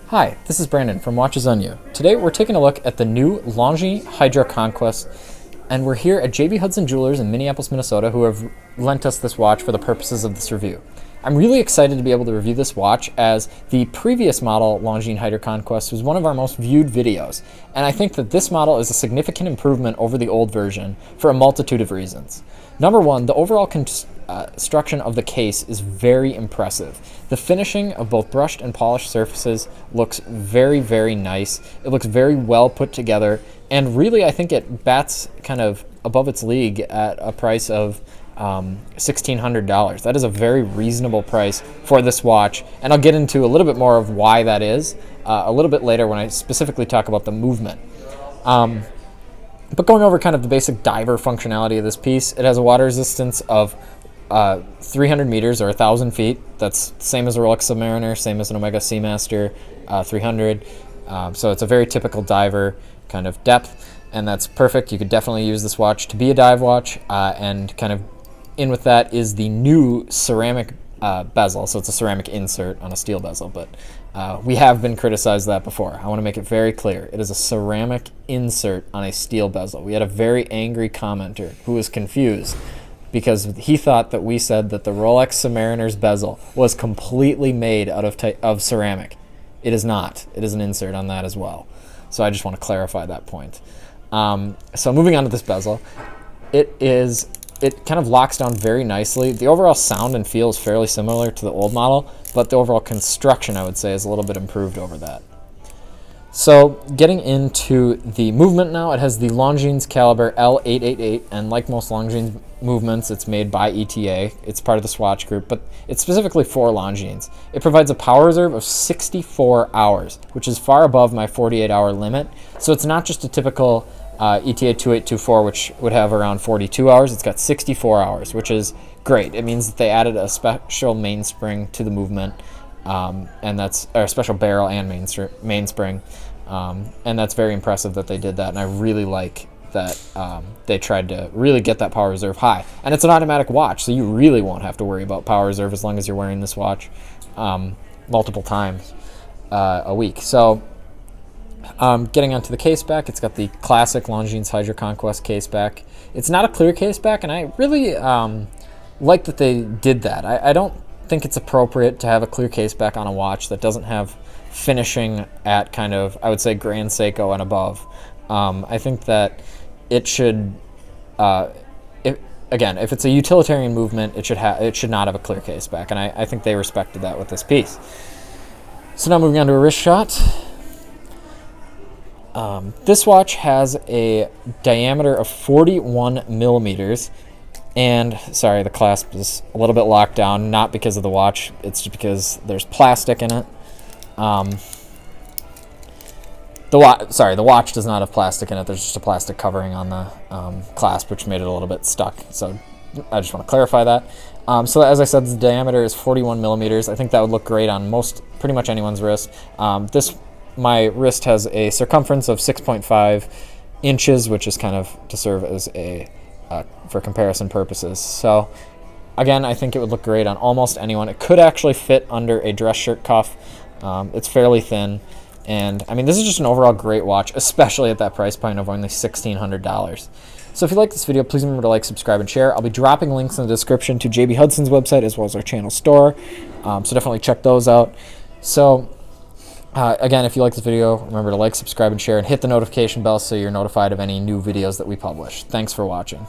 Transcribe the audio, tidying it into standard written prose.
Hi, this is Brandon from Watches on You. Today we're taking a look at the new Longines Hydroconquest, and we're here at JB Hudson Jewelers in Minneapolis, Minnesota, who have lent us this watch for the purposes of this review. I'm really excited to be able to review this watch, as the previous model, Longines Hydroconquest, was one of our most viewed videos, and I think that this model is a significant improvement over the old version for a multitude of reasons. Number one, the overall construction of the case is very impressive. The finishing of both brushed and polished surfaces looks very, very nice. It looks very well put together, and really I think it bats kind of above its league at a price of $1,600. That is a very reasonable price for this watch, and I'll get into a little bit more of why that is a little bit later when I specifically talk about the movement. But going over kind of the basic diver functionality of this piece, it has a water resistance of 300 meters or 1,000 feet. That's the same as a Rolex Submariner, same as an Omega Seamaster 300. So it's a very typical diver kind of depth, and that's perfect. You could definitely use this watch to be a dive watch, and kind of in with that is the new ceramic bezel. So it's a ceramic insert on a steel bezel, but we have been criticized that before. I want to make it very clear. It is a ceramic insert on a steel bezel. We had a very angry commenter who was confused because he thought that we said that the Rolex Submariner's bezel was completely made out of ceramic. It is not. It is an insert on that as well. So I just want to clarify that point. So moving on to this bezel, it kind of locks down very nicely. The overall sound and feel is fairly similar to the old model, but the overall construction, I would say, is a little bit improved over that. So getting into the movement now, it has the Longines caliber L888, and like most Longines movements, it's made by ETA. It's part of the Swatch Group, but it's specifically for Longines. It provides a power reserve of 64 hours, which is far above my 48-hour limit. So it's not just a typical ETA 2824, which would have around 42 hours. It's got 64 hours, which is great. It means that they added a special mainspring to the movement, and that's a special barrel and mainspring, and that's very impressive that they did that. And I really like that they tried to really get that power reserve high. And it's an automatic watch, so you really won't have to worry about power reserve as long as you're wearing this watch multiple times a week. So getting onto the case back, it's got the classic Longines Hydroconquest case back. It's not a clear case back, and I really like that they did that. I don't think it's appropriate to have a clear case back on a watch that doesn't have finishing at kind of, I would say, Grand Seiko and above. I think that it should, if it's a utilitarian movement, it should not have a clear case back, and I think they respected that with this piece. So now moving on to a wrist shot. This watch has a diameter of 41 millimeters, and sorry, the clasp is a little bit locked down, not because of the watch, it's just because there's plastic in it. The watch does not have plastic in it. There's just a plastic covering on the clasp, which made it a little bit stuck. So I just want to clarify that. So as I said, the diameter is 41 millimeters. I think that would look great on pretty much anyone's wrist. My wrist has a circumference of 6.5 inches, which is kind of to serve as for comparison purposes. So again, I think it would look great on almost anyone. It could actually fit under a dress shirt cuff. It's fairly thin. And I mean, this is just an overall great watch, especially at that price point of only $1,600. So if you like this video, please remember to like, subscribe, and share. I'll be dropping links in the description to JB Hudson's website as well as our channel store. So definitely check those out. So again, if you like this video, remember to like, subscribe, and share, and hit the notification bell so you're notified of any new videos that we publish. Thanks for watching.